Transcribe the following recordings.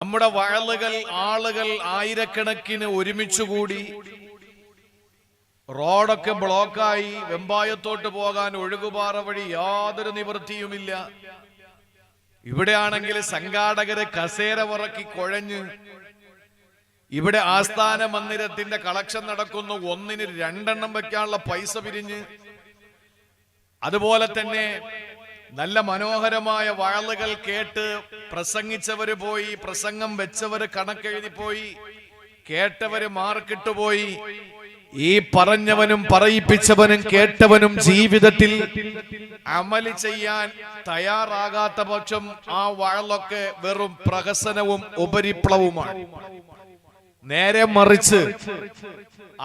നമ്മുടെ വഴലുകൾ ആളുകൾ ആയിരക്കണക്കിന് ഒരുമിച്ചുകൂടി റോഡൊക്കെ ബ്ലോക്കായി വെമ്പായത്തോട്ട് പോകാൻ ഒഴുകുപാറ വഴി യാതൊരു നിവൃത്തിയുമില്ല. ഇവിടെയാണെങ്കിൽ സംഘാടകര് കസേര ഉറക്കി കുഴഞ്ഞ് ഇവിടെ ആസ്ഥാന മന്ദിരത്തിന്റെ കളക്ഷൻ നടക്കുന്നു. ഒന്നിന് 2 എണ്ണം വെക്കാനുള്ള പൈസ പിരിഞ്ഞ്, അതുപോലെ തന്നെ നല്ല മനോഹരമായ വഴലുകൾ കേട്ട് പ്രസംഗിച്ചവര് പോയി, പ്രസംഗം വെച്ചവര് കണക്കെഴുതി പോയി, കേട്ടവര് മാർക്കിട്ട് പോയി. ഈ പറഞ്ഞവനും പറയിപ്പിച്ചവനും കേട്ടവനും ജീവിതത്തിൽ അമല് ചെയ്യാൻ തയ്യാറാകാത്ത പക്ഷം ആ വഴലൊക്കെ വെറും പ്രഹസനവും ഉപരിപ്ലവുമാണ്. നേരെ മറിച്ച്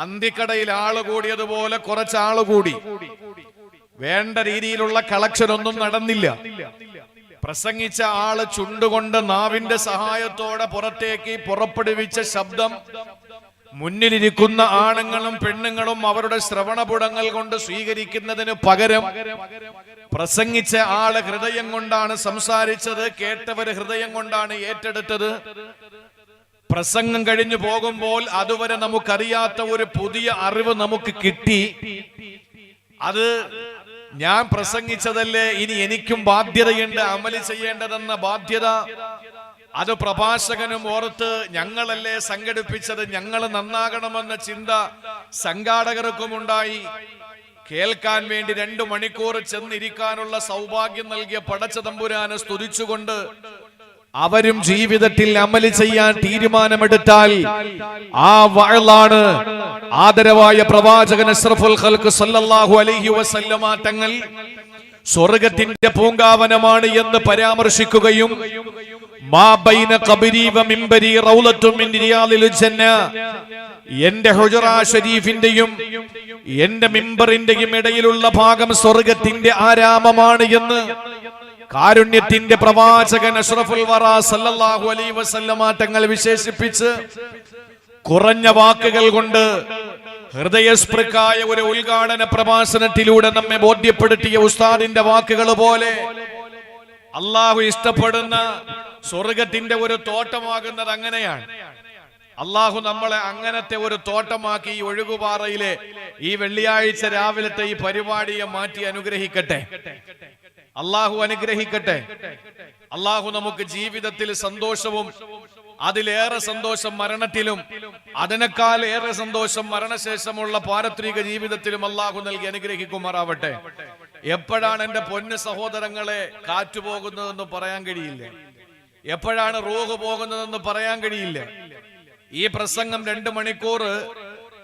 അന്തിക്കടയിൽ ആള് കൂടിയതുപോലെ കുറച്ചാള് കൂടി, വേണ്ട രീതിയിലുള്ള കളക്ഷൻ ഒന്നും നടന്നില്ല. പ്രസംഗിച്ച ആള് ചുണ്ടുകൊണ്ട് നാവിന്റെ സഹായത്തോടെ പുറത്തേക്ക് പുറപ്പെടുവിച്ച ശബ്ദം മുന്നിലിരിക്കുന്ന ആണുങ്ങളും പെണ്ണുങ്ങളും അവരുടെ ശ്രവണപുടങ്ങൾ കൊണ്ട് സ്വീകരിക്കുന്നതിന് പകരം പ്രസംഗിച്ച ആള് ഹൃദയം കൊണ്ടാണ് സംസാരിച്ചത്, കേട്ടവര് ഹൃദയം കൊണ്ടാണ് ഏറ്റെടുത്തത്. പ്രസംഗം കഴിഞ്ഞു പോകുമ്പോൾ അതുവരെ നമുക്കറിയാത്ത ഒരു പുതിയ അറിവ് നമുക്ക് കിട്ടി. അത് ഞാൻ പ്രസംഗിച്ചതല്ലേ, ഇനി എനിക്കും ബാധ്യതയുണ്ട് അമല് ചെയ്യേണ്ടതെന്ന ബാധ്യത. അത് പ്രഭാഷകനും ഓർത്ത് ഞങ്ങളല്ലേ സംഘടിപ്പിച്ചത്, ഞങ്ങൾ നന്നാകണമെന്ന ചിന്ത സംഘാടകർക്കും ഉണ്ടായി. കേൾക്കാൻ വേണ്ടി 2 മണിക്കൂർ ചെന്നിരിക്കാനുള്ള സൗഭാഗ്യം നൽകിയ പടച്ച തമ്പുരാനെ സ്തുതിച്ചുകൊണ്ട് അവരും ജീവിതത്തിൽ അമല് ചെയ്യാൻ തീരുമാനമെടുത്താൽ ആ വഅളാണ് ആദരവായ പ്രവാചകൻ അഷ്റഫുൽ ഖൽഖ് സല്ലല്ലാഹു അലൈഹി വസല്ലമ തങ്ങൾ സ്വർഗ്ഗത്തിന്റെ പൂങ്കാവനമാണ് എന്ന് പരാമർശിക്കുകയും മാ ബൈന ഖബരി വ മിംബരി റൗളത്തും മിൻ റിയാദിൽ ജന്ന, എന്റെ ഹുജറ ശരീഫിന്റെയും എന്റെ മിമ്പറിന്റെയും ഇടയിലുള്ള ഭാഗം സ്വർഗ്ഗത്തിന്റെ ആരാമമാണ് എന്ന് കാരുണ്യത്തിന്റെ പ്രവാചകൻ അഷ്റഫുൽ വറ സല്ലല്ലാഹു അലൈഹി വസല്ലമ തങ്ങൾ വിശേഷിപ്പിച്ച് കുറഞ്ഞ വാക്കുകൾ കൊണ്ട് ഹൃദയസ്പൃക്കായ ഒരു ഉദ്ഘാടന പ്രഭാഷണത്തിലൂടെ നമ്മെ ബോധ്യപ്പെടുത്തിയ ഉസ്താദിന്റെ വാക്കുകൾ പോലെ അള്ളാഹു ഇഷ്ടപ്പെടുന്ന സ്വർഗത്തിന്റെ ഒരു തോട്ടമാകുന്നത് അങ്ങനെയാണ്. അള്ളാഹു നമ്മളെ അങ്ങനത്തെ ഒരു തോട്ടമാക്കി ഈ ഒഴുകുപാറയിലെ ഈ വെള്ളിയാഴ്ച രാവിലത്തെ ഈ പരിപാടിയെ മാറ്റി അനുഗ്രഹിക്കട്ടെ. അള്ളാഹു അനുഗ്രഹിക്കട്ടെ. അള്ളാഹു നമുക്ക് ജീവിതത്തിൽ സന്തോഷവും അതിലേറെ സന്തോഷം മരണത്തിലും അതിനേക്കാൾ ഏറെ സന്തോഷം മരണശേഷമുള്ള പാരത്രിക ജീവിതത്തിലും അള്ളാഹു നൽകി അനുഗ്രഹിക്കുമാറാവട്ടെ. എപ്പോഴാണ് എന്റെ പൊന്നു സഹോദരങ്ങളെ കാറ്റു പോകുന്നതെന്ന് പറയാൻ കഴിയില്ല, എപ്പോഴാണ് റൂഹ് പോകുന്നതെന്ന് പറയാൻ കഴിയില്ല. ഈ പ്രസംഗം 2 മണിക്കൂർ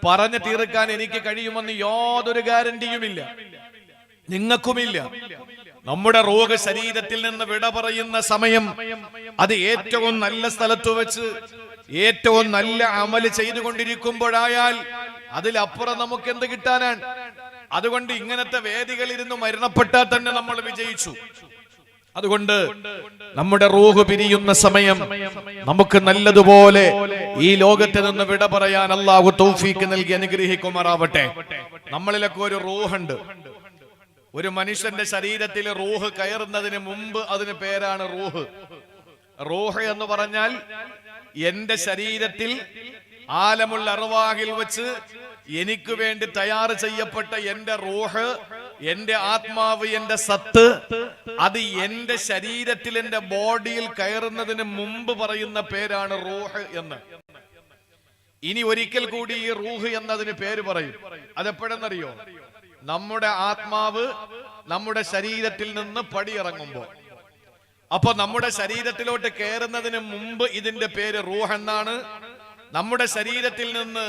പറഞ്ഞു തീർക്കാൻ എനിക്ക് കഴിയുമെന്ന് യാതൊരു ഗ്യാരണ്ടിയുമില്ല, നിങ്ങൾക്കുമില്ല. നമ്മുടെ റൂഹ് ശരീരത്തിൽ നിന്ന് വിട പറയുന്ന സമയം അത് ഏറ്റവും നല്ല സ്ഥലത്ത് വെച്ച് ഏറ്റവും നല്ല അമല് ചെയ്തുകൊണ്ടിരിക്കുമ്പോഴായാൽ അതിലപ്പുറം നമുക്ക് എന്ത് കിട്ടാനാണ്? അതുകൊണ്ട് ഇങ്ങനത്തെ വേദികളിരുന്ന് മരണപ്പെട്ടാൽ തന്നെ നമ്മൾ വിജയിച്ചു. അതുകൊണ്ട് നമ്മുടെ റൂഹ് പിരിയുന്ന സമയം നമുക്ക് നല്ലതുപോലെ ഈ ലോകത്ത് നിന്ന് വിട പറയാൻ അല്ലാഹു തൗഫീക്ക് നൽകി അനുഗ്രഹിക്കുമാറാവട്ടെ. നമ്മളിലൊക്കെ ഒരു റൂഹുണ്ട്. ഒരു മനുഷ്യന്റെ ശരീരത്തിൽ റൂഹ് കയറുന്നതിന് മുമ്പ് അതിന് പേരാണ് റൂഹ്. റൂഹ് എന്ന് പറഞ്ഞാൽ എന്റെ ശരീരത്തിൽ ആലമുൽ അർവാഹിൽ വെച്ച് എനിക്ക് വേണ്ടി തയ്യാർ ചെയ്യപ്പെട്ട എന്റെ റൂഹ്, എന്റെ ആത്മാവ്, എന്റെ സത്ത്, അത് എന്റെ ശരീരത്തിൽ എന്റെ ബോഡിയിൽ കയറുന്നതിന് മുമ്പ് പറയുന്ന പേരാണ് റൂഹ് എന്ന്. ഇനി ഒരിക്കൽ കൂടി ഈ റൂഹ് എന്നതിന് പേര് പറയും. അതെപ്പോഴെന്നറിയോ? നമ്മുടെ ആത്മാവ് നമ്മുടെ ശരീരത്തിൽ നിന്ന് പടിയിറങ്ങുമ്പോ. അപ്പൊ നമ്മുടെ ശരീരത്തിലോട്ട് കയറുന്നതിന് മുമ്പ് ഇതിന്റെ പേര് റൂഹ് എന്നാണ്. നമ്മുടെ ശരീരത്തിൽ നിന്ന്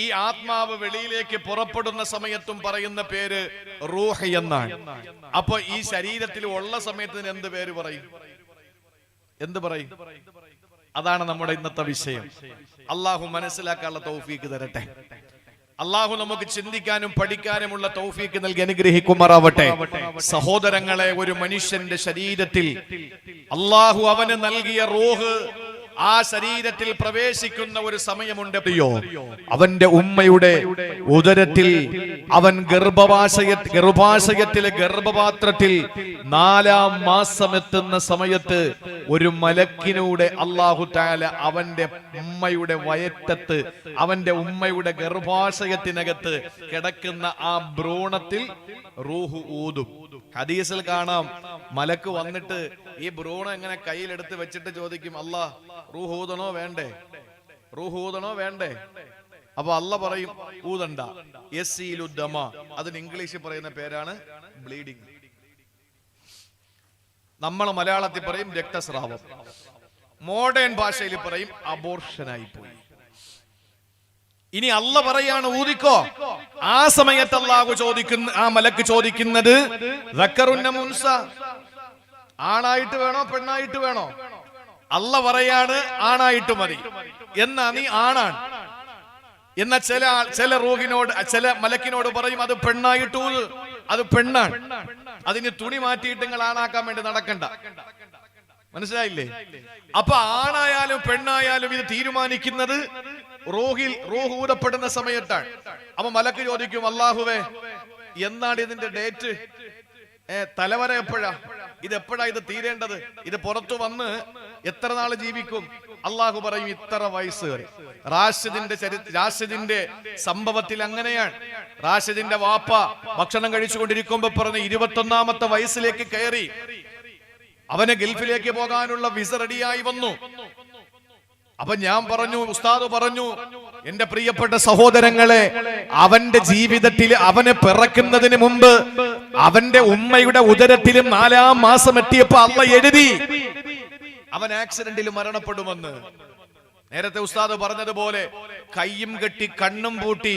ഈ ആത്മാവ് വെളിയിലേക്ക് പുറപ്പെടുന്ന സമയത്തും പറയുന്ന പേര് റൂഹ് എന്നാണ്. അപ്പൊ ഈ ശരീരത്തിൽ ഉള്ള സമയത്തിന് എന്ത് പേര് പറയും? എന്ത് പറയും? അതാണ് നമ്മുടെ ഇന്നത്തെ വിഷയം. അള്ളാഹു മനസ്സിലാക്കാനുള്ള തൗഫീക്ക് തരട്ടെ. അള്ളാഹു നമുക്ക് ചിന്തിക്കാനും പഠിക്കാനുമുള്ള തൗഫീക്ക് നൽകി അനുഗ്രഹിക്കുമാറാവട്ടെ. സഹോദരങ്ങളെ, ഒരു മനുഷ്യന്റെ ശരീരത്തിൽ അള്ളാഹു അവന് നൽകിയ റൂഹ്, ആ ശരീരത്തിൽ പ്രവേശിക്കുന്ന ഒരു സമയമുണ്ട്. അവന്റെ ഉമ്മയുടെ ഉദരത്തിൽ, അവൻ ഗർഭാശയത്തിലെ ഗർഭപാത്രത്തിൽ 4-ാം മാസം എത്തുന്ന സമയത്ത് ഒരു മലക്കിനൂടെ അല്ലാഹു തആല അവന്റെ ഉമ്മയുടെ വയറ്റത്ത്, അവന്റെ ഉമ്മയുടെ ഗർഭാശയത്തിനകത്ത് കിടക്കുന്ന ആ ഭ്രൂണത്തിൽ റൂഹ് ഊതും. ഹദീസിൽ കാണാം, മലക്ക് വന്നിട്ട് ഈ ഭ്രൂണം ഇങ്ങനെ കയ്യിലെടുത്ത് വെച്ചിട്ട് ചോദിക്കും, അല്ലാ റൂഹ് ഊതണോ വേണ്ടേ, റൂഹ് ഊതണോ വേണ്ടേ? അപ്പൊ അല്ല പറയും, ഊതണ്ട. യസീലുദ്ദമ, അതിന് ഇംഗ്ലീഷിൽ പറയുന്ന പേരാണ് ബ്ലീഡിംഗ്. നമ്മൾ മലയാളത്തിൽ പറയും രക്തസ്രാവം, മോഡേൺ ഭാഷയിൽ പറയും അബോർഷനായി പോയി. ഇനി അല്ല പറയാണ് ഊതിക്കോ. ആ സമയത്ത് അല്ലാഹു ചോദിക്കുന്ന, ആ മലക്ക് ചോദിക്കുന്നത്, ആണായിട്ട് വേണോ പെണ്ണായിട്ട് വേണോ? അല്ല പറയാണ് ആണായിട്ട് മതി. എന്നാ നീ ആണാണ്. എന്ന ചില റൂഹിനോട്, ചില മലക്കിനോട് പറയും അത് പെണ്ണായിട്ട് ഊത്, അത് പെണ്ണാണ്, അതിന് തുണി മാറ്റിയിട്ട് നിങ്ങൾ ആണാക്കാൻ വേണ്ടി നടക്കണ്ട. മനസ്സിലായില്ലേ? അപ്പൊ ആണായാലും പെണ്ണായാലും ഇത് തീരുമാനിക്കുന്നത് റൂഹ് ഊതപ്പെടുന്ന സമയത്താണ്. അപ്പൊ മലക്ക് ചോദിക്കും, അല്ലാഹുവേ എന്നാണ് ഇതിന്റെ ഡേറ്റ്? തലവര എപ്പോഴാ? ഇതെപ്പോഴാ ഇത് തീരേണ്ടത്? ഇത് പുറത്തു വന്ന് എത്ര നാള് ജീവിക്കും? അള്ളാഹു പറയും ഇത്ര വയസ്സ് വരെ. റാഷിദിന്റെ സംഭവത്തിൽ അങ്ങനെയാണ്. റാഷിദിന്റെ വാപ്പ ഭക്ഷണം കഴിച്ചുകൊണ്ടിരിക്കുമ്പോ പറഞ്ഞ് 21ാമത്തെ വയസ്സിലേക്ക് കയറി. അവന് ഗൾഫിലേക്ക് പോകാനുള്ള വിസ റെഡിയായി വന്നു. അപ്പൊ ഞാൻ പറഞ്ഞു, ഉസ്താദ് പറഞ്ഞു, എന്റെ പ്രിയപ്പെട്ട സഹോദരങ്ങളെ, അവന്റെ ജീവിതത്തിൽ അവന് പിറക്കുന്നതിന് മുമ്പ് അവന്റെ ഉമ്മയുടെ ഉദരത്തിലും 4-ാം മാസം എത്തിയപ്പോ അള്ള എഴുതി അവൻ ആക്സിഡന്റിൽ മരണപ്പെടുമെന്ന്. നേരത്തെ ഉസ്താദ് പറഞ്ഞതുപോലെ കയ്യും കെട്ടി കണ്ണും പൂട്ടി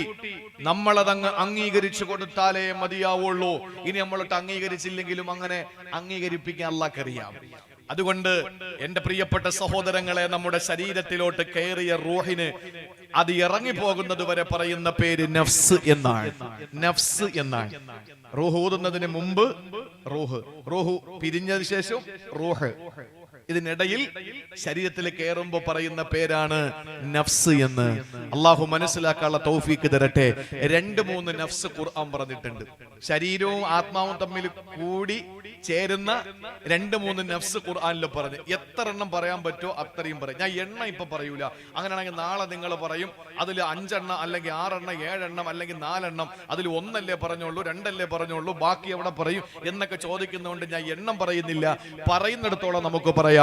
നമ്മളതങ്ങ് അംഗീകരിച്ചു കൊടുത്താലേ മതിയാവുള്ളൂ. ഇനി നമ്മളൊട്ട് അംഗീകരിച്ചില്ലെങ്കിലും അങ്ങനെ അംഗീകരിപ്പിക്കാൻ അള്ളാഹ്ക്കറിയാം. അതുകൊണ്ട് എന്റെ പ്രിയപ്പെട്ട സഹോദരങ്ങളെ, നമ്മുടെ ശരീരത്തിലോട്ട് കയറിയ റൂഹിന് അത് ഇറങ്ങിപ്പോകുന്നത് വരെ പറയുന്ന പേര് നഫ്സ് എന്നാണ്. നഫ്സ് എന്നാണ്. റൂഹ് ഊതുന്നതിന് മുമ്പ് റൂഹ് പിരിഞ്ഞതിന് ശേഷം റൂഹ്, ഇതിനിടയിൽ ശരീരത്തിൽ കയറുമ്പോ പറയുന്ന പേരാണ് നഫ്സ് എന്ന്. അള്ളാഹു മനസ്സിലാക്കാനുള്ള തൗഫീക്ക് തരട്ടെ. 2-3 നഫ്സ് ഖുർആൻ പറഞ്ഞിട്ടുണ്ട്. ശരീരവും ആത്മാവും തമ്മിൽ കൂടി ചേരുന്ന 2-3 നഫ്സ് ഖുർആനിൽ പറഞ്ഞു. എത്ര എണ്ണം പറയാൻ പറ്റുമോ അത്രയും പറയും. ഞാൻ എണ്ണം ഇപ്പൊ പറയൂല. അങ്ങനെയാണെങ്കിൽ നാളെ നിങ്ങൾ പറയും അതിൽ 5 എണ്ണം അല്ലെങ്കിൽ 6 എണ്ണം 7 എണ്ണം അല്ലെങ്കിൽ 4 എണ്ണം, അതിൽ 1 പറഞ്ഞോളൂ 2 പറഞ്ഞോളൂ, ബാക്കി എവിടെ പറയും എന്നൊക്കെ ചോദിക്കുന്നതുകൊണ്ട് ഞാൻ എണ്ണം പറയുന്നില്ല. പറയുന്നിടത്തോളം നമുക്ക് പറയാം.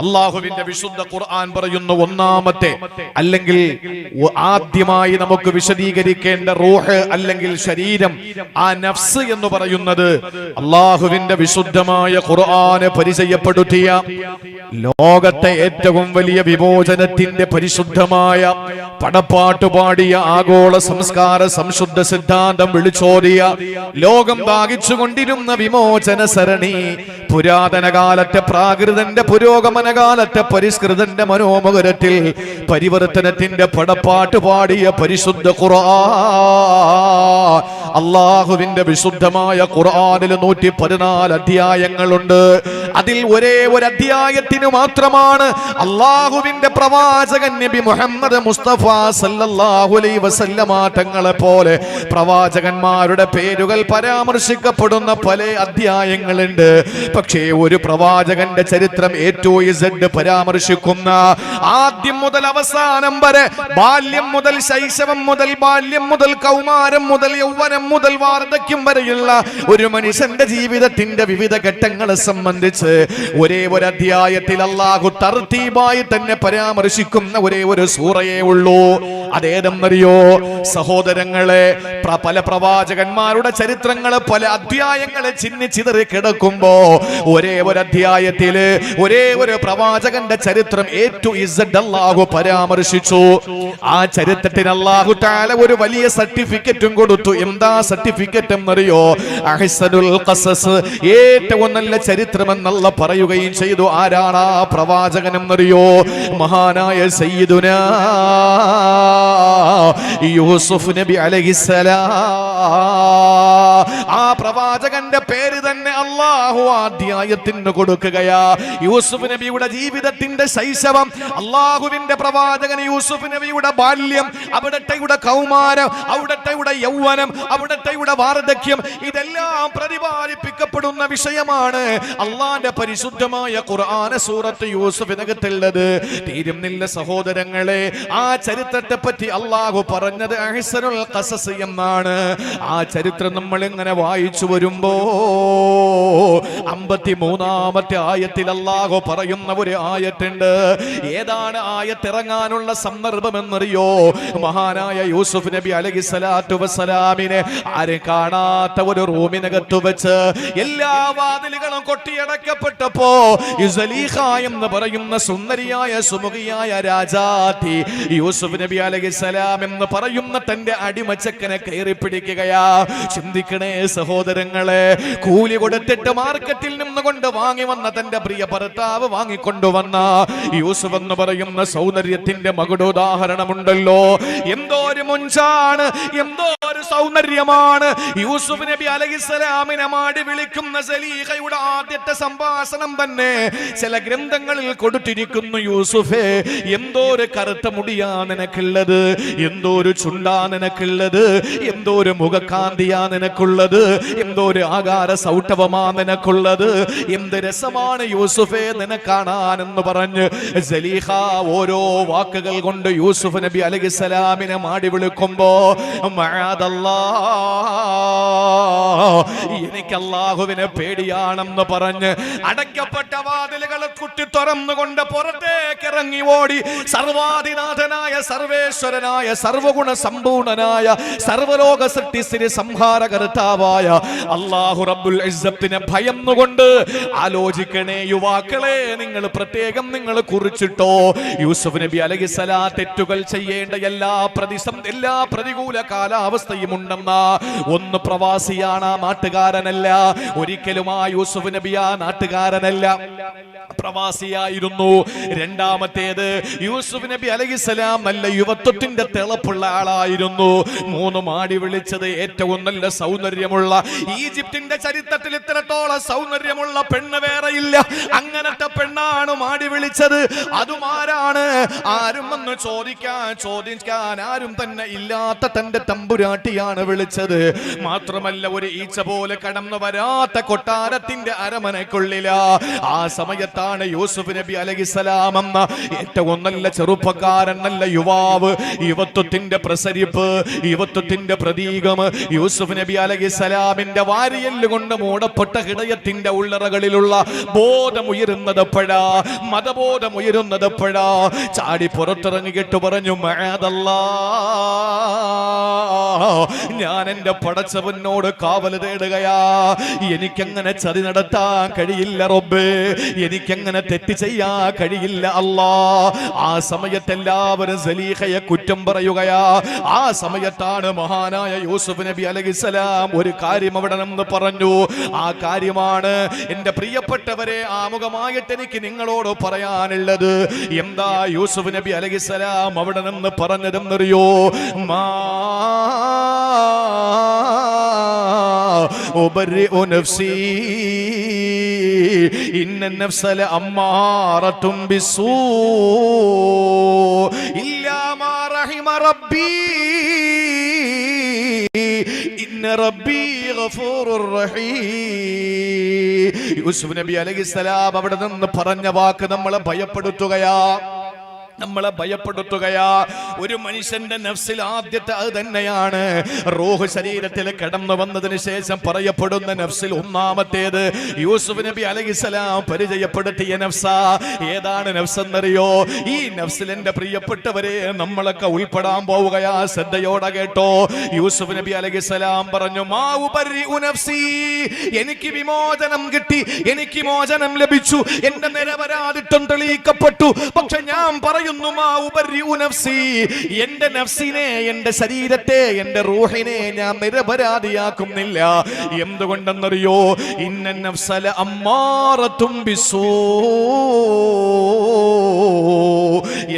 അള്ളാഹുവിന്റെ വിശുദ്ധ ഖുർആൻ പറയുന്നു, ഒന്നാമത്തെ അല്ലെങ്കിൽ ആദ്യമായി നമുക്ക് വിശദീകരിക്കേണ്ട റൂഹ് അല്ലെങ്കിൽ ശരീരം, ആ നഫ്സ് എന്ന് പറയുന്നത് അള്ളാഹുവിന്റെ വിശുദ്ധമായ ഖുർആന് പരിചയപ്പെടുത്തിയ ലോകത്തെ ഏറ്റവും വലിയ വിമോചനത്തിന്റെ പരിശുദ്ധമായ പടപ്പാട്ടുപാടിയ ആഗോള സംസ്കാര സംശുദ്ധ സിദ്ധാന്തം വിളിച്ചോതിയ ലോകം ദാഹിച്ചുകൊണ്ടിരുന്ന വിമോചന സരണി, പുരാതന കാലത്തെ പ്രാകൃതന്റെ പുരോഗമന കാലത്തെ പരിഷ്കൃതന്റെ മനോമുഖരത്തിൽ പരിവർത്തനത്തിന്റെ പടപ്പാട്ട് പാടിയ പരിശുദ്ധ ഖുർആൻ. അള്ളാഹുവിന്റെ വിശുദ്ധമായ ഖുർആനിൽ 114 അധ്യായങ്ങളുണ്ട്. അതിൽ ഒരേ ഒരു അധ്യായത്തിന് മാത്രമാണ് അള്ളാഹുവിന്റെ പ്രവാചകൻ നബി മുഹമ്മദ് മുസ്തഫ സല്ലല്ലാഹു അലൈഹി വസല്ലമ തങ്ങളെ പോലെ പ്രവാചകന്മാരുടെ പേരുകൾ പരാമർശിക്കപ്പെടുന്ന പല അധ്യായങ്ങളുണ്ട്. പക്ഷേ ഒരു പ്രവാചകന്റെ ചരിത്രം A-Z പരാമർശിക്കുന്ന ആദ്യം മുതൽ അവസാനം വരെ, ബാല്യം മുതൽ ശൈശവം മുതൽ ബാല്യം മുതൽ കൗമാരം മുതൽ യൗവനം മുതൽ വാർദ്ധക്യം വരെയുള്ള ഒരു മനുഷ്യന്റെ ജീവിതത്തിന്റെ വിവിധ ഘട്ടങ്ങളെ സംബന്ധിച്ച് ഒരേ ഒരു അധ്യായത്തിൽ അല്ലാഹു തർത്തീബായി തന്നെ പരാമർശിക്കുന്ന ഒരേ ഒരു സൂറയേ ഉള്ളൂ. അതേതെന്നറിയോ സഹോദരങ്ങളെ? പല പ്രവാചകന്മാരുടെ ചരിത്രങ്ങള് പല അധ്യായങ്ങളെ ചിന്നിച്ചിതറി കിടക്കുമ്പോ ഒരേ ഒരു അധ്യായത്തില് ഒരേ ഒരു പ്രവാചകന്റെ ചരിത്രം A-Z അല്ലാഹു പരാമർശിച്ചു. ആ ചരിത്രത്തിന് അല്ലാഹു തആല ഒരു വലിയ സർട്ടിഫിക്കറ്റും കൊടുത്തു. എന്താ സർട്ടിഫിക്കറ്റ് എന്നറിയോ? അഹ്സനുൽ ഖസസ്, ഏറ്റവും നല്ല ചരിത്രം എന്നല്ല പറയുകയും ചെയ്തു. ആരാണ് ആ പ്രവാചകൻ എന്നറിയോ? മഹാനായ സയ്യിദുനാ യൂസുഫ് നബി അലൈഹിസ്സലാം. ആ പ്രവാചകന്റെ പേര് തന്നെ അള്ളാഹു അധ്യായത്തിന് കൊടുക്കുകയാ. യൂസുഫ് നബിയുടെ ജീവിതത്തിന്റെ ശൈശവം, അള്ളാഹുവിന്റെ പ്രവാചകൻ യൂസുഫ് നബിയുടെ ബാല്യം, അവിടത്തെയുടെ കൗമാരം, അവിടത്തെയുടെ യൗവനം, അവിടത്തെയുടെ വാർദ്ധക്യം, ഇതെല്ലാം പ്രതിപാദിപ്പിക്കപ്പെടുന്ന വിഷയമാണ് അള്ളാന്റെ പരിശുദ്ധമായ ഖുർആൻ സൂറത്ത് യൂസുഫിനകത്തുള്ളത്. തീരുന്നില്ല സഹോദരങ്ങളെ, ആ ചരിത്രത്തെ പറ്റി അള്ളാഹു പറഞ്ഞത് അഹ്സനുൽ ഖസസ് എന്നാണ്. ആ ചരിത്രം നമ്മൾ ഇങ്ങനെ വായിച്ചു വരുമ്പോ 53-ാമത്തെ ആയത്തിൽ അല്ലാഹു പറയുന്ന ഒരു ആയത്തുണ്ട്. ഏതാണ് ആയത്ത് ഇറങ്ങാനുള്ള സന്ദർഭം എന്നറിയോ? മഹാനായ യൂസുഫ് നബി അലൈഹിസ്സലാത്തു വസ്സലാമിനെ ആരും കാണാത്ത ഒരു റൂമിനകത്ത് വെച്ച് എല്ലാ വാതിലുകളും കൊട്ടിയടക്കപ്പെട്ടപ്പോ സുലൈഖ എന്ന് പറയുന്ന സുന്ദരിയായ സുമുഖിയായ രാജാത്തി യൂസുഫ് നബി അലൈഹിസ്സലാം എന്ന് പറയുന്ന തന്റെ അടിമച്ചക്കനെ കയറി പിടിക്കുകയാ. ചിന്തിക്കണേ സഹോദരങ്ങളെ, കൂലി കൊടുത്തിട്ട് മാർക്കറ്റിൽ നിന്നുകൊണ്ട് വാങ്ങി വന്ന തന്റെ പ്രിയ ഭർത്താവ് വാങ്ങിക്കൊണ്ടുവന്ന യൂസുഫ് എന്ന് പറയുന്ന സൗന്ദര്യത്തിന്റെ മകുടോദാഹരണമുണ്ടല്ലോ. എന്തോ ഒരു മുഞ്ചാണ്, എന്തോ ഒരു സൗന്ദര്യമാണ്. യൂസുഫ് നബി അലൈഹിസ്സലാമിനെ മാടി വിളിക്കുന്ന സലീഖയുടെ ആദ്യത്തെ സംഭാഷണം തന്നെ ചില ഗ്രന്ഥങ്ങളിൽ കൊടുത്തിരിക്കുന്നു. യൂസുഫേ, എന്തോ ഒരു കറുത്ത മുടിയാ നിനക്കുള്ളത്, എന്തോ ഒരു ചുണ്ടാ നിനക്കുള്ളത്, എന്തോ ഒരു മുഖകാന്തിയാ നിനക്കുള്ളത്, എന്തോ ഒരു ആകാര സൗട്ടവമാ നിനക്കുള്ളത്, എന്ത് രസമാണ് യൂസുഫേ നിന്നെ കാണാനെന്ന് പറഞ്ഞ് സലീഖ ഓരോ വാക്കുകൾ കൊണ്ട് യൂസുഫ് നബി അലൈഹിസ്സലാമിനെ മാടി വിളിക്കുമ്പോ എനിക്ക് അല്ലാഹുവിനെ പേടിയാണെന്ന് പറഞ്ഞ് അടയ്ക്കപ്പെട്ട വാതിലുകൾ കുത്തി തുറന്നുകൊണ്ട് പുറത്തേക്ക് ഇറങ്ങി ഓടി സർവാധിനാഥനായ സർവേശ്വരനായ സർവഗുണ സമ്പൂർണനായ സർവലോക സൃഷ്ടിസ്ഥിതി സംഹാരകർത്താവായ അല്ലാഹു റബ്ബുൽ ഇസ്സത്തിനെ ഭയന്നുകൊണ്ട് ആലോചിക്കണേ യുവാക്കളെ, നിങ്ങൾ പ്രത്യേകം നിങ്ങൾ കുറിച്ചിട്ടോ. യൂസുഫ് നബി അലൈഹിസ്സലാം തെറ്റുകൾ ചെയ്യേണ്ട എല്ലാ പ്രതികൂല കാലാവസ്ഥയും ഉണ്ടെന്ന ഒന്ന് പ്രവാസിയാണ്, നാട്ടുകാരനല്ല. ഒരിക്കലും ആ യൂസുഫ് നബി ആ നാട്ടുകാരനല്ല, പ്രവാസിയായിരുന്നു. രണ്ടാമത്തേത്, യൂസുഫ് നബി അലൈഹിസ്സലാം നല്ല യുവത്വത്തിന്റെ തിളപ്പുള്ള ആളായിരുന്നു. മൂന്ന് മാടി വിളിച്ചത് ഏറ്റവും നല്ല സൗന്ദര്യമുള്ള, ഈജിപ്തിന്റെ ചരിത്രത്തിൽ ഇത്രത്തോളം സൗന്ദര്യമുള്ള പെണ്ണ് വേറെയില്ല. അങ്ങനത്തെ പെണ്ണാണ് മാടി വിളിച്ചത്. അതും ആരാണ്? ആരും വന്ന് ചോദിക്കാൻ ആരും തന്നെ ഇല്ലാത്ത തന്റെ തമ്പുരാട്ടിയാണ് വിളിച്ചത്. മാത്രമല്ല ഒരു ഈച്ച പോലെ കടന്നു വരാത്ത കൊട്ടാരത്തിന്റെ അരമനക്കുള്ളില. ആ സമയത്താണ് യൂസുഫ് നബി അലൈഹിസ്സലാം എന്ന ഏറ്റവും നല്ല ചെറുപ്പക്കാരൻ, നല്ല യുവാവ്, യുവത്വത്തിന്റെ പ്രസരിപ്പ്, യുവത്വത്തിന്റെ പ്രതീകം യൂസുഫ് നബി അലൈഹിസ്സലാമിന്റെ വാരിയല്ല് കൊണ്ട് മൂടപ്പെട്ട ഹൃദയത്തിന്റെ ഉള്ളറകളിലുള്ള ബോധമുയരുന്നതെപ്പോഴാ, മതബോധമുയരുന്നതെപ്പോഴാ? ചാടി പുറത്തിറങ്ങിയിട്ട് പറഞ്ഞു, മഅദല്ലാ, ഞാൻ എന്റെ പടച്ചവനോട് കാവൽ തേടുകയാ. എനിക്കങ്ങനെ ചതി നടത്താൻ കഴിയില്ല റബ്ബേ, എനിക്കങ്ങനെ തെറ്റ് ചെയ്യാൻ കഴിയില്ല അല്ലാ. ആ സമയത്ത് എല്ലാവരും സലീഖയെ കുറ്റം പറയുകയാ. ആ സമയത്താണ് മഹാനായ യൂസുഫ് നബി അലൈഹിസ്സലാം ഒരു കാര്യം അവിടെ നിന്ന് പറഞ്ഞു. ആ കാര്യമാണ് എന്റെ പ്രിയപ്പെട്ടവരെ ആമുഖമായിട്ട് എനിക്ക് നിങ്ങളോട് പറയാനുള്ളത്. എന്താ യൂസുഫ് നബി അലൈഹിസ്സലാം അവിടെ നിന്ന് പറഞ്ഞതെന്നറിയോ? ഉബർരിഉ നഫ്സി ഇന്ന നഫ്സ ലഅമ്മാറത്തും ബിസ്സൂ ഇല്ലാ മാ റഹിമ റബ്ബി ഇന്ന റബ്ബി ഗഫൂറുർ റഹീം. യൂസുഫ് നബി അലൈഹിസ്സലാം അവിടെ നിന്ന് പറഞ്ഞ വാക്ക് നമ്മളെ ഭയപ്പെടുത്തുകയാ. ഒരു മനുഷ്യന്റെ നഫ്സിൽ ആദ്യത്തെ അത് തന്നെയാണ്. റൂഹ് ശരീരത്തിൽ കടന്നു വന്നതിന് ശേഷം പറയപ്പെടുന്ന നഫ്സിൽ ഒന്നാമത്തേത് യൂസുഫ് നബി അലൈഹിസ്സലാം പരിചയപ്പെടുത്തിയ നഫ്സ. ഏതാണ് നഫ്സ് എന്നറിയോ? ഈ നഫ്സിൽ എന്റെ പ്രിയപ്പെട്ടവരെ നമ്മളൊക്കെ ഉൾപ്പെടാൻ പോവുകയാ. ശ്രദ്ധയോടെ കേട്ടോ. യൂസുഫ് നബി അലൈഹിസ്സലാം പറഞ്ഞു, മാ ഉബർരിഉ നഫ്സി, എനിക്ക് വിമോചനം കിട്ടി, എനിക്ക് മോചനം ലഭിച്ചു, എന്റെ നിരപരാധിത്വം തെളിയിക്കപ്പെട്ടു. പക്ഷെ ഞാൻ പറയുന്നു, എന്റെ നഫ്സിനെ, എന്റെ ശരീരത്തെ, എന്റെ റൂഹിനെ ഞാൻ നിരപരാധിയാക്കുന്നില്ല. എന്തുകൊണ്ടെന്നറിയോ? ഇന്ന നഫ്സ ലഅമ്മാറത്തും ബിസ്സൂ,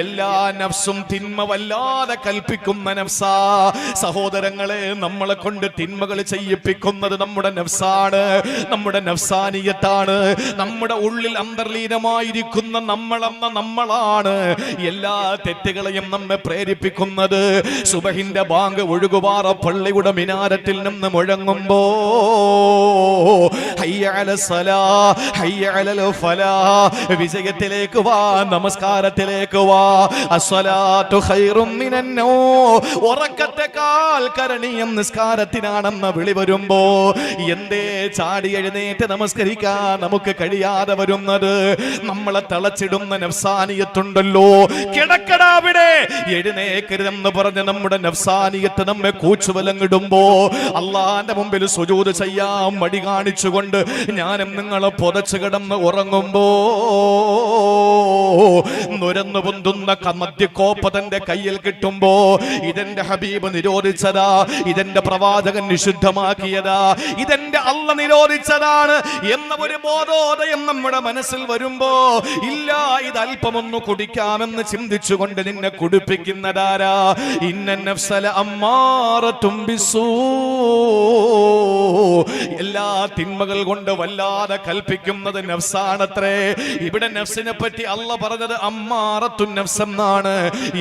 എല്ലാ നഫ്സും തിന്മ വല്ലാതെ കൽപ്പിക്കുന്ന നഫ്സാ. സഹോദരങ്ങളെ, നമ്മളെ കൊണ്ട് തിന്മകൾ ചെയ്യിപ്പിക്കുന്നത് നമ്മുടെ നഫ്സാണ്, നമ്മുടെ നഫ്സാനിയത്താണ്. നമ്മുടെ ഉള്ളിൽ അന്തർലീനമായിരിക്കുന്ന നമ്മളാണ് എല്ലാ തെറ്റുകളെയും നമ്മെ പ്രേരിപ്പിക്കുന്നത്. സുബഹിന്റെ ബാങ്ക് ഒഴുകുപാറ പള്ളിയുടെ മിനാരത്തിൽ നിന്ന് മുഴങ്ങുമ്പോ ഹയ്യ അലസ് സലാ ഹയ്യ അലൽ ഫലാഹ്, വിജയത്തിലേക്ക് വാ, നമസ്കാരത്തിലേക്ക് വാ. അസ്സലാത്തു ഖൈറും മിനൻ നൗം, ഉറക്കത്തെക്കാൾ കരണീയം നിസ്കാരത്തിനാണെന്ന വിളി വരുമ്പോ എന്തേ ചാടി എഴുന്നേറ്റ് നമസ്കരിക്കാൻ നമുക്ക് കഴിയാതെ വരുന്നത്? നമ്മളെ തളച്ചിടുന്ന നഫ്സാനിയത്തുണ്ടല്ലോ. കിടക്കടാവിടെ, എഴുന്നേക്കരുതെന്ന് പറഞ്ഞ് നമ്മുടെ നഫ്സാനിയത്ത് നമ്മെ കൂച്ചുവലങ്ങിടുമ്പോ അള്ളാന്റെ മുമ്പിൽ സുജൂദ് ചെയ്യാൻ മടി കാണിച്ചുകൊണ്ട് ഞാനും നിങ്ങളെ പുതച്ചു കിടന്ന് ഉറങ്ങുമ്പോ നുരന്നു പൊന്തുന്ന മദ്യക്കോപ്പ തന്റെ കയ്യിൽ കിട്ടുമ്പോ ഇതെന്റെ ഹബീബ് നിരോധിച്ചതാ, ഇതെന്റെ പ്രവാചകൻ നിഷിദ്ധമാക്കിയതാ, ഇതെന്റെ അള്ള നിരോധിച്ചതാണ് എന്ന ഒരു ബോധോദയം നമ്മുടെ മനസ്സിൽ വരുമ്പോ ഇല്ല, ഇത് അല്പമൊന്ന് കുടിക്കാമെന്ന് ചിന്തിച്ചുകൊണ്ട് നിന്നെ കുടിപ്പിക്കുന്നതാരാ? ഇന്നൻ നഫ്സല അമ്മാറത്തും ബിസ്സൂ, എല്ലാ തിന്മകൾ കൊണ്ട് വല്ലാതെ കൽപ്പിക്കുന്നത് നഫ്സാണത്രേ. ഇവിടെ നഫ്സിനെ പറ്റി അള്ള പറഞ്ഞത് അമ്മാറത്തുൻ നഫ്സ് എന്നാണ്.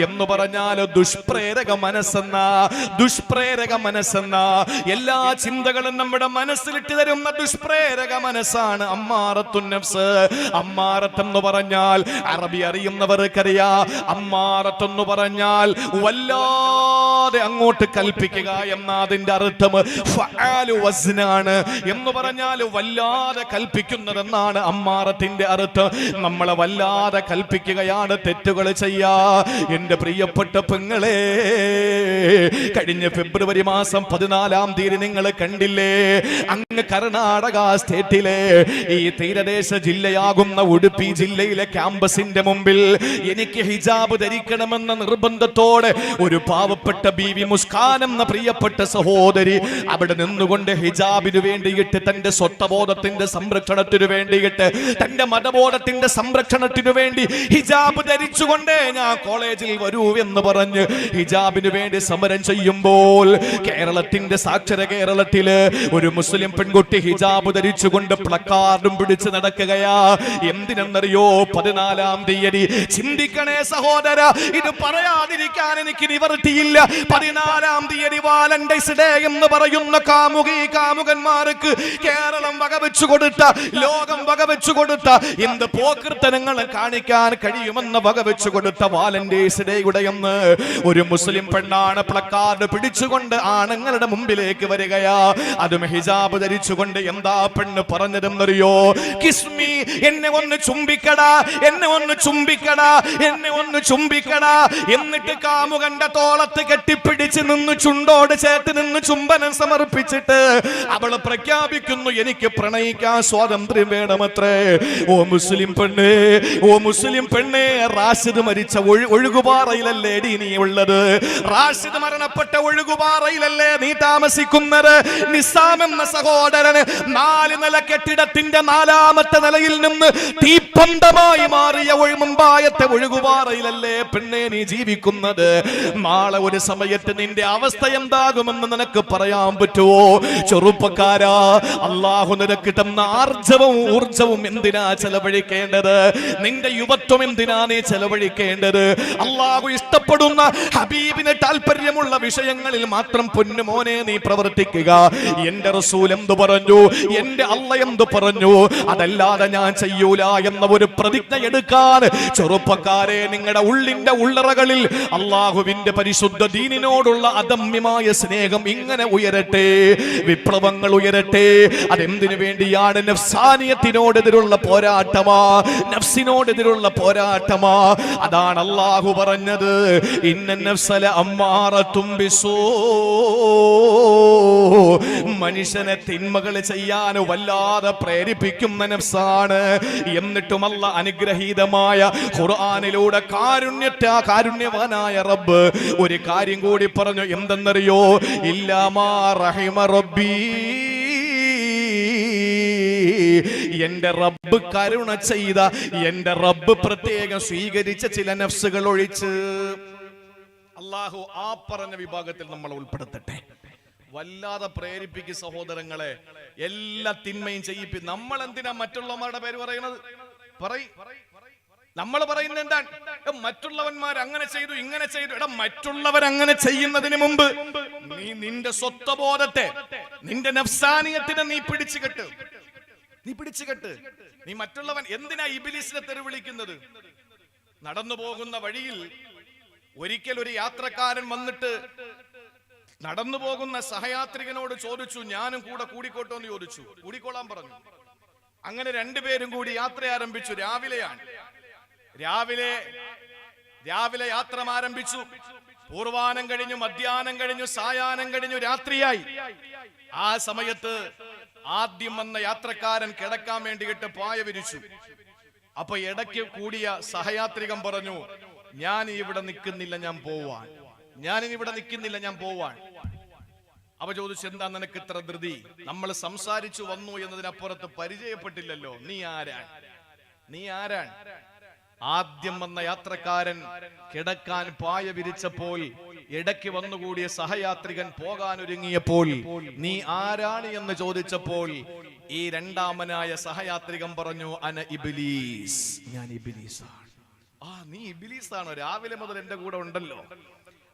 എന്ന് പറഞ്ഞാൽ ദുഷ്പ്രേരക മനസ്സെന്ന, ദുഷ്പ്രേരക മനസ്സെന്ന എല്ലാ ചിന്തകളും നമ്മുടെ മനസ്സിലിട്ട് തരുന്ന ദുഷ്പ്രേരക മനസ്സാണ് അമ്മാറത്തുൻ നഫ്സ്. അമ്മാറത്തെന്ന് പറഞ്ഞാൽ അറബി അറിയുന്നവർക്കറിയാ, അമ്മാറത്തെന്ന് പറഞ്ഞാൽ വല്ലാതെ അങ്ങോട്ട് കൽപ്പിക്കുക എന്ന അതിന്റെ അർത്ഥം ഫഅലു വസ്നാണ്. എന്ന് പറഞ്ഞാൽ വല്ലാതെ കൽപ്പിക്കുന്നതെന്നാണ് അമ്മാറത്തിന്റെ അർത്ഥം. നമ്മളെ വല്ലാതെ കൽപ്പിക്കുകയാണ് തെറ്റുകൾ ചെയ്യാ. എന്റെ പ്രിയപ്പെട്ട പെങ്ങളെ, കഴിഞ്ഞ ഫെബ്രുവരി മാസം 14-ാം തീയതി നിങ്ങൾ കണ്ടില്ലേ, അങ്ങ് കർണാടക സ്റ്റേറ്റിലെ ഈ തീരദേശ ജില്ലയാകുന്ന ഉടുപ്പി ജില്ലയിലെ ക്യാമ്പസിന്റെ മുമ്പിൽ എനിക്ക് ഹിജാബ് ധരിക്കണമെന്ന നിർബന്ധത്തോടെ ഒരു പാവപ്പെട്ട ബീവി മുസ്കാൻ എന്ന പ്രിയപ്പെട്ട സഹോദരി അവിടെ നിന്നുകൊണ്ട് ഹിജാബിന് വേണ്ടിയിട്ട്, തന്റെ സ്വത്വബോധത്തിന്റെ സംരക്ഷണത്തിനു വേണ്ടിയിട്ട്, തന്റെ മതബോധത്തിന്റെ സംരക്ഷണത്തിനു വേണ്ടി ഹിജാബ് ധരിച്ചുകൊണ്ട് ഞാൻ കോളേജിൽ വരൂ എന്ന് പറഞ്ഞ് ഹിജാബിന് വേണ്ടി സമരം ചെയ്യുമ്പോൾ കേരളത്തിന്റെ സാക്ഷര കേരളത്തില് ഒരു മുസ്ലിം പെൺകുട്ടി ഹിജാബ് ധരിച്ചുകൊണ്ട് പ്ലക്കാർഡും പിടിച്ച് നടക്കുകയാ. എന്തിനെന്നറിയോ? 14-ാം തീയതി. ചിന്തിക്കണേ സഹോദര, ഇത് പറയാതിരിക്കാൻ എനിക്ക് നിവർത്തിയില്ല. 14-ാം തീയതി വാലന്റൈൻസ് ഡേ എന്ന് പറയുന്ന കാമുകന്മാർക്ക് കേരളം വകവെച്ചു കൊടുത്ത, ലോകം വകവെച്ചു കൊടുത്ത എന്ത് പോകൃത്തനങ്ങൾ കാണിക്കാൻ കഴിയുമെന്ന് വകവെച്ചു കൊടുത്ത വാലന്റൈൻസ് ഡേയുടെ എന്ന് ഒരു മുസ്ലിം പെണ്ണാണ് പ്ലക്കാർഡ് പിടിച്ചുകൊണ്ട് ആണുങ്ങളുടെ മുമ്പിലേക്ക് വരികയാ. അതും ഹിജാബ് ധരിച്ചുകൊണ്ട്. എന്താ പെണ്ണ് പറഞ്ഞതെന്നറിയോ? കിസ്മി, എന്നെ ഒന്ന് ചുംബിക്കടാ, എന്നെ ഒന്ന് ചുംബിക്കടാ, എന്നെ ഒന്ന് ചുംബിക്കടാ. എന്നിട്ട് കാമുകന്റെ തോളത്ത് കെട്ടിപ്പിടിച്ച് നിന്ന് ചുണ്ടോട് ചേർത്ത് നിന്ന് ചുംബനം സമർപ്പിച്ചിട്ട് അവൾ പ്രഖ്യാപിക്കുന്നു, എനിക്ക് പ്രണയിക്കാൻ സ്വാതന്ത്ര്യം വേണമത്രേ. ഓ മുസ്ലിം പെണ്ണേ, ഓ മുസ്ലിം പെണ്ണേ, റാഷിദ് മരിച്ച ഒഴുകുപാറയിലല്ലേ നീ ഉള്ളത്? റാഷിദ് മരണപ്പെട്ട ഒഴുകുപാറയിലല്ലേ നീ താമസിക്കുന്നത്? നിസാം എന്ന സഹോദരന് 4 നില കെട്ടിടത്തിന്റെ 4-ാമത്തെ നിലയിൽ നിന്ന് തീപ്പന്തമായി മാറിയ മുമ്പായത്തെ ഒഴുകുപാറയിലല്ലേ പെണ്ണേ നീ ജീവിക്കുന്നത്? നാളെ ഒരു സമയത്ത് നിന്റെ അവസ്ഥ എന്താകുമെന്ന് നിനക്ക് പറയാൻ പറ്റുമോ? ചെറുപ്പക്കാരാ, അള്ളാഹു നിനക്ക് തന്ന ആർജവും ഊർജവും എന്തിനാ ചെലവഴിക്കേണ്ടത്? നിന്റെ യുവത്വം എന്തിനാ നീ ചെലവഴിക്കേണ്ടത്? അള്ളാഹു ഇഷ്ടപ്പെടുന്ന, ഹബീബിന് താല്പര്യമുള്ള വിഷയങ്ങളിൽ മാത്രം പൊന്നുമോനെ നീ പ്രവർത്തിക്കുക. എന്റെ റസൂൽ എന്തു പറഞ്ഞു, എന്റെ അള്ള എന്തു പറഞ്ഞു, അതല്ലാതെ ഞാൻ ചെയ്യൂല എന്ന ഒരു പ്രതിജ്ഞ എടുക്കാൻ ചെറുപ്പക്കാരെ നിങ്ങളുടെ ഉള്ളിന്റെ ഉള്ളറകളിൽ അള്ളാഹുവിന്റെ പരിശുദ്ധ ദീനിനോടുള്ള അദമ്യമായ സ്നേഹം ഇങ്ങനെ ഉയരട്ടെ, വിപ്ലവങ്ങൾ ഉയരട്ടെ. അതെന്തിനു വേണ്ടിയാണ്? നഫ്സാനിയത്തിനോടെതിരുള്ള പോരാട്ടമാ, നഫ്സിനോടെതിരുള്ള പോരാട്ടമാ. അതാണ് അള്ളാഹു പറഞ്ഞത്, ഇന്നൻ നഫ്സല അമ്മാറത്തും ബിസ്സൂ. മനുഷ്യനെ തിന്മകൾ ചെയ്യാൻ വല്ലാതെ പ്രേരിപ്പിക്കുന്ന നഫ്സാണ്. എന്നിട്ടും അല്ലാഹ് അനുഗ്രഹീതമായ ഖുർആനിലൂടെ കാരുണ്യവാനായ റബ്ബ് ഒരു കാര്യം കൂടി പറഞ്ഞു. എന്തെന്നറിയോ? ഇല്ലാ മാ റഹിമ റബ്ബി, എന്റെ റബ്ബ് കരുണ ചെയ്ത, എന്റെ റബ്ബ് പ്രത്യേകം സ്വീകരിച്ച ചില നഫ്സുകൾ ഒഴിച്ച്. അള്ളാഹു ആ പറഞ്ഞ വിഭാഗത്തിൽ നമ്മൾ ഉൾപ്പെടുത്തട്ടെ. വല്ലാതെ പ്രേരിപ്പിക്കും സഹോദരങ്ങളെ, എല്ലാ തിന്മയും ചെയ്യിപ്പി. നമ്മൾ എന്തിനാ മറ്റുള്ളവന്മാരുടെ പേര് പറയുന്നത്? നമ്മൾ പറയുന്നത് എന്താണ്? മറ്റുള്ളവന്മാർ അങ്ങനെ ചെയ്തു, ഇങ്ങനെ ചെയ്തു. എടാ, മറ്റുള്ളവർ അങ്ങനെ ചെയ്യുന്നതിന് മുമ്പ് നീ നിന്റെ സ്വത്വബോധത്തെ, നിന്റെ നഫ്സാനിയത്തിനെ നീ പിടിച്ചുകെട്ട്. നീ മറ്റുള്ളവൻ എന്തിനാ ഇബ്ലീസിനെ തെറി വിളിക്കുന്നത്? നടന്നു പോകുന്ന വഴിയിൽ ഒരിക്കൽ ഒരു യാത്രക്കാരൻ വന്നിട്ട് നടന്നു പോകുന്ന സഹയാത്രികനോട് ചോദിച്ചു, ഞാനും കൂടെ കൂടിക്കോട്ടോ എന്ന് ചോദിച്ചു. കൂടിക്കോളാൻ പറഞ്ഞു. അങ്ങനെ രണ്ടുപേരും കൂടി യാത്ര ആരംഭിച്ചു. രാവിലെയാണ്. രാവിലെ യാത്ര ആരംഭിച്ചു. പൂർവാനം കഴിഞ്ഞു, മധ്യാഹ്നം കഴിഞ്ഞു, സായാഹ്നം കഴിഞ്ഞു, രാത്രിയായി. ആ സമയത്ത് ആദ്യം വന്ന യാത്രക്കാരൻ കിടക്കാൻ വേണ്ടിയിട്ട് പായ വിരിച്ചു. അപ്പൊ ഇടയ്ക്ക് കൂടിയ സഹയാത്രികൻ പറഞ്ഞു, ഞാൻ ഇവിടെ നിൽക്കുന്നില്ല, ഞാൻ പോവാൻ. അവ ചോദിച്ചു, എന്താ നിനക്ക് ഇത്ര ധൃതി? നമ്മൾ സംസാരിച്ചു വന്നു എന്നതിനപ്പുറത്ത് പരിചയപ്പെട്ടില്ലല്ലോ. നീ ആരാൻ? ആദ്യം വന്ന യാത്രക്കാരൻ കിടക്കാൻ പായ വിരിച്ചപ്പോൾ ഇടയ്ക്ക് വന്നുകൂടിയ സഹയാത്രികൻ പോകാൻ ഒരുങ്ങിയപ്പോൾ നീ ആരാണ് എന്ന് ചോദിച്ചപ്പോൾ ഈ രണ്ടാമനായ സഹയാത്രികൻ പറഞ്ഞു, അന ഇബ്ലീസ്, ഞാൻ ഇബ്ലീസാണ്. നീ ഇബ്ലീസാണോ? രാവിലെ മുതൽ എന്റെ കൂടെ ഉണ്ടല്ലോ,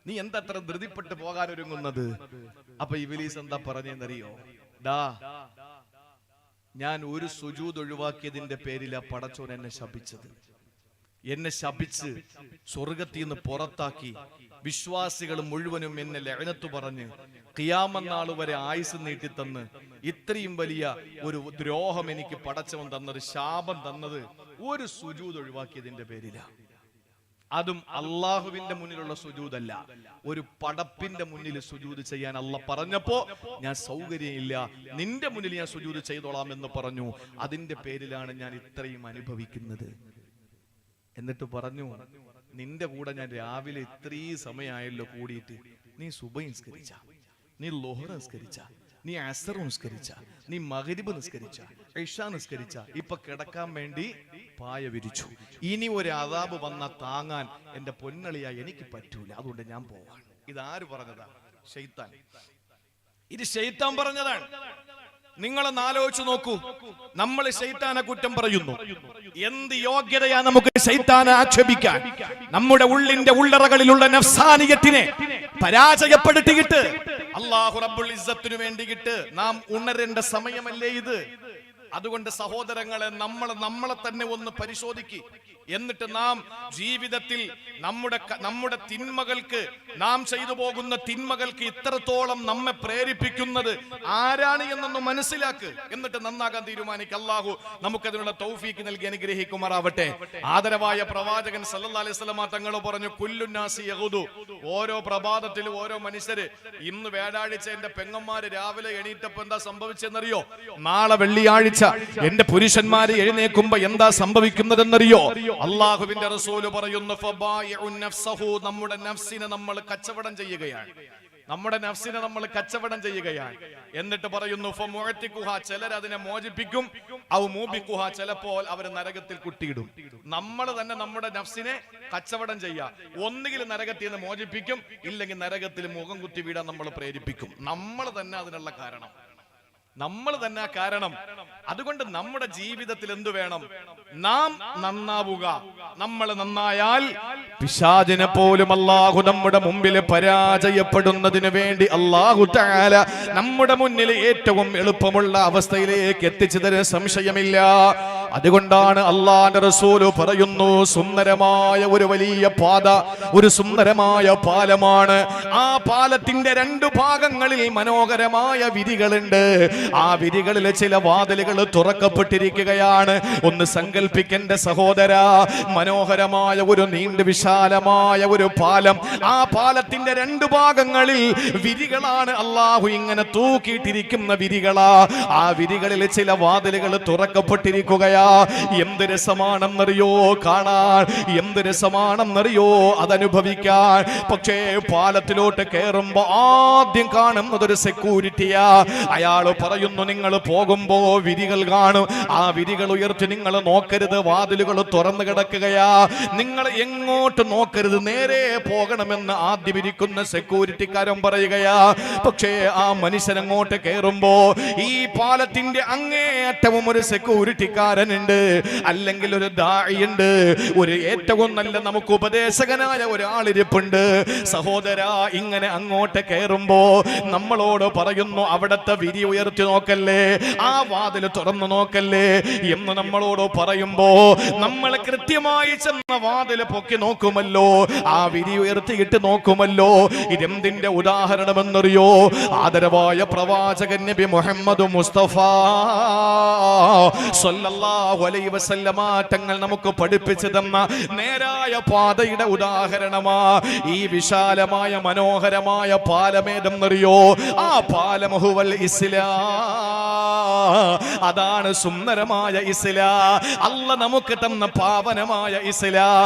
നീ എന്താ അത്ര ധൃതിപ്പെട്ട് പോകാൻ ഒരുങ്ങുന്നത്? അപ്പൊ ഇബ്ലീസ് എന്താ പറഞ്ഞെന്നറിയോ? ഞാൻ ഒരു സുജൂദ് ഒഴിവാക്കിയതിന്റെ പേരിലാ പടച്ചോൻ എന്നെ ശപിച്ചത്. എന്നെ ശപിച്ച് സ്വർഗത്തിൽ നിന്ന് പുറത്താക്കി വിശ്വാസികൾ മുഴുവനും എന്നെ ലഅനത്ത് പറഞ്ഞ് ഖിയാമത്ത് നാൾ വരെ ആയുസ് നീട്ടിത്തന്ന് ഇത്രയും വലിയ ഒരു ദ്രോഹം എനിക്ക് പടച്ചവൻ തന്നത്, ശാപം തന്നത് ഒരു സുജൂദ് ഒഴിവാക്കിയതിന്റെ പേരിലാ. അതും അള്ളാഹുവിന്റെ മുന്നിലുള്ള സുജൂദല്ല, ഒരു പടപ്പിന്റെ മുന്നിൽ സുജൂദ് ചെയ്യാൻ അള്ളാഹ് പറഞ്ഞപ്പോ ഞാൻ സൗകര്യമില്ല, നിന്റെ മുന്നിൽ ഞാൻ സുജൂദ് ചെയ്തോളാം എന്ന് പറഞ്ഞു. അതിന്റെ പേരിലാണ് ഞാൻ ഇത്രയും അനുഭവിക്കുന്നത്. എന്നിട്ട് പറഞ്ഞു, നിന്റെ കൂടെ ഞാൻ രാവിലെ ഇത്രയും സമയമായല്ലോ കൂടിയിട്ട്, നീ സുബഹി നിസ്കരിച്ച, നീ ളുഹർ നിസ്കരിച്ച, നീ അസർ നിസ്കരിച്ച, നീ മഗ്രിബ് നിസ്കരിച്ച, ഇശാ നിസ്കരിച്ച, ഇപ്പൊ കിടക്കാൻ വേണ്ടി പായ വിരിച്ചു. ഇനി ഒരു അദാബ് വന്ന താങ്ങാൻ എന്റെ പൊന്നളിയാ എനിക്ക് പറ്റൂല, അതുകൊണ്ട് ഞാൻ പോവാൻ. ഇതാര് പറഞ്ഞതാ? ശൈത്താൻ. ഇത് ശൈത്താൻ പറഞ്ഞതാണ്. നിങ്ങളൊന്ന് ആലോചിച്ചു നോക്കൂ. നമ്മൾ ശൈത്താനെ കുറ്റം പറയുന്നു. എന്ത് യോഗ്യതയാ നമുക്ക് ശൈത്താനെ ആക്ഷേപിക്കാൻ? നമ്മുടെ ഉള്ളിന്റെ ഉള്ളറകളിലുള്ള നഫ്സാനിയത്തിനെ പരാജയപ്പെടുത്തിയിട്ട് അല്ലാഹു റബ്ബുൽ ഇസ്സത്തിനു വേണ്ടിയിട്ട് നാം ഉണരേണ്ട സമയമല്ലേ ഇത്? അതുകൊണ്ട് സഹോദരങ്ങളെ, നമ്മളെ തന്നെ ഒന്ന് പരിശോധിക്കുക. എന്നിട്ട് നാം ജീവിതത്തിൽ നമ്മുടെ തിന്മകൾക്ക്, നാം ചെയ്തു പോകുന്ന തിന്മകൾക്ക് ഇത്രത്തോളം നമ്മെ പ്രേരിപ്പിക്കുന്നത് ആരാണ് എന്നൊന്ന് മനസ്സിലാക്ക്. എന്നിട്ട് നന്നാകാൻ തീരുമാനിക്കുക. അല്ലാഹു നമുക്കതിനുള്ള തൗഫീക്ക് നൽകി അനുഗ്രഹിക്കുമാറാവട്ടെ. ആദരവായ പ്രവാചകൻ സല്ലല്ലാഹു അലൈഹി വസല്ലം തങ്ങൾ പറഞ്ഞു, കുല്ലുന്നാസി യഗുദു, ഓരോ പ്രഭാതത്തിലും ഓരോ മനുഷ്യര്. ഇന്ന് വ്യാഴാഴ്ച എന്റെ പെങ്ങന്മാര് രാവിലെ എണീറ്റപ്പോ എന്താ സംഭവിച്ചെന്നറിയോ? നാളെ വെള്ളിയാഴ്ച എന്റെ പുരുഷന്മാര് എഴുന്നേൽക്കുമ്പോ എന്താ സംഭവിക്കുന്നതെന്നറിയോ? അള്ളാഹുവിന്റെ റസൂല് പറയുന്നു, നമ്മുടെ നഫ്സിനെ നമ്മൾ കച്ചവടം ചെയ്യുകയാണ്. എന്നിട്ട് പറയുന്നു, ചിലർ അതിനെ മോചിപ്പിക്കും, ചിലപ്പോൾ അവർ നരകത്തിൽ കുട്ടിയിടും. നമ്മൾ തന്നെ നമ്മുടെ നഫ്സിനെ കച്ചവടം ചെയ്യാം. ഒന്നുകിൽ നരകത്തിൽ നിന്ന് മോചിപ്പിക്കും, ഇല്ലെങ്കിൽ നരകത്തിൽ മുഖം കുത്തി വീടാൻ നമ്മൾ പ്രേരിപ്പിക്കും. നമ്മൾ തന്നെ അതിനുള്ള കാരണം. അതുകൊണ്ട് നമ്മുടെ ജീവിതത്തിൽ എന്തു വേണം? നാം നന്നാവുക. നമ്മൾ നന്നായാൽ പിശാചിനെ പോലും അല്ലാഹു നമ്മുടെ മുമ്പിൽ പരാജയപ്പെടുന്നതിന് വേണ്ടി അല്ലാഹു തആല നമ്മുടെ മുന്നിൽ ഏറ്റവും എളുപ്പമുള്ള അവസ്ഥയിലേക്ക് എത്തിച്ചു തരാൻ സംശയമില്ല. അതുകൊണ്ടാണ് അല്ലാഹുവിന്റെ റസൂല് പറയുന്നു, സുന്ദരമായ ഒരു വലിയ പാത, ഒരു സുന്ദരമായ പാലമാണ്. ആ പാലത്തിന്റെ രണ്ടു ഭാഗങ്ങളിൽ മനോഹരമായ വിരികളുണ്ട്. ആ വിരികളിലെ ചില വാതിലുകൾ തുറക്കപ്പെട്ടിരിക്കുകയാണ്. ഒന്ന് സങ്കൽപ്പിക്കേണ്ട സഹോദര, മനോഹരമായ ഒരു നീണ്ട വിശാലമായ ഒരു പാലം. ആ പാലത്തിന്റെ രണ്ടു ഭാഗങ്ങളിൽ വിരികളാണ്. അല്ലാഹു ഇങ്ങനെ തൂക്കിയിട്ടിരിക്കുന്ന വിരികളാ. ആ വിരികളിൽ ചില വാതിലുകൾ തുറക്കപ്പെട്ടിരിക്കുകയാ. എന്ത് രസമാണെന്നറിയോ കാണാൻ, എന്ത് രസമാണെന്നറിയോ അതനുഭവിക്കാൻ. പക്ഷേ പാലത്തിലോട്ട് കയറുമ്പോ ആദ്യം കാണുന്നത് ഒരു സെക്യൂരിറ്റിയാ. അയാൾ പറയുന്നു, നിങ്ങൾ പോകുമ്പോ വിരികൾ കാണും, ആ വിരികൾ ഉയർത്തി നിങ്ങൾ നോക്കരുത്, വാതിലുകൾ തുറന്നു കിടക്കുകയാ, നിങ്ങൾ എങ്ങോട്ട് നോക്കരുത്, നേരെ പോകണമെന്ന് ആദ്യം ഇരിക്കുന്ന സെക്യൂരിറ്റിക്കാരൻ പറയുകയാ. പക്ഷേ ആ മനുഷ്യൻ അങ്ങോട്ട് കയറുമ്പോ ഈ പാലത്തിന്റെ അങ്ങേയറ്റവും ഒരു സെക്യൂരിറ്റിക്കാരനുണ്ട്, അല്ലെങ്കിൽ ഒരു ദാഇയുണ്ട്, ഒരു ഏറ്റവും നല്ല നമുക്ക് ഉപദേശകനായ ഒരാളിരിപ്പുണ്ട്. സഹോദരാ, ഇങ്ങനെ അങ്ങോട്ട് കയറുമ്പോ നമ്മളോട് പറയുന്നു, അവിടത്തെ വിരി ഉയർത്തി നോക്കല്ലേ, ആ വാതിൽ തുറന്നു നോക്കല്ലേ എന്ന് നമ്മളോട് പറയുമ്പോ നമ്മൾ കൃത്യമായി ചെന്ന വാതിൽ പൊക്കി നോക്കുമല്ലോ, ആ വിരി ഉയർത്തിയിട്ട് നോക്കുമല്ലോ. ഇതെന്തിന്റെ ഉദാഹരണമെന്നറിയോ? ആദരവായ പ്രവാചകൻ നബി മുഹമ്മദ് മുസ്തഫ സ്വല്ലല്ലാഹു അലൈഹി വസല്ലമ തങ്ങൾ നമുക്ക് പഠിപ്പിച്ചു തന്ന നേരായ പാതയുടെ ഉദാഹരണമാ ഈ വിശാലമായ മനോഹരമായ പാലമേതെന്നറിയോ? ആ പാലം ഹുവൽ ഇസ്ലാം. അതാണ് സുന്ദരമായ ഇസ്ലാം, അല്ലാഹ് നമുക്ക് തന്ന പാവനമായ ഇസ്ലാം.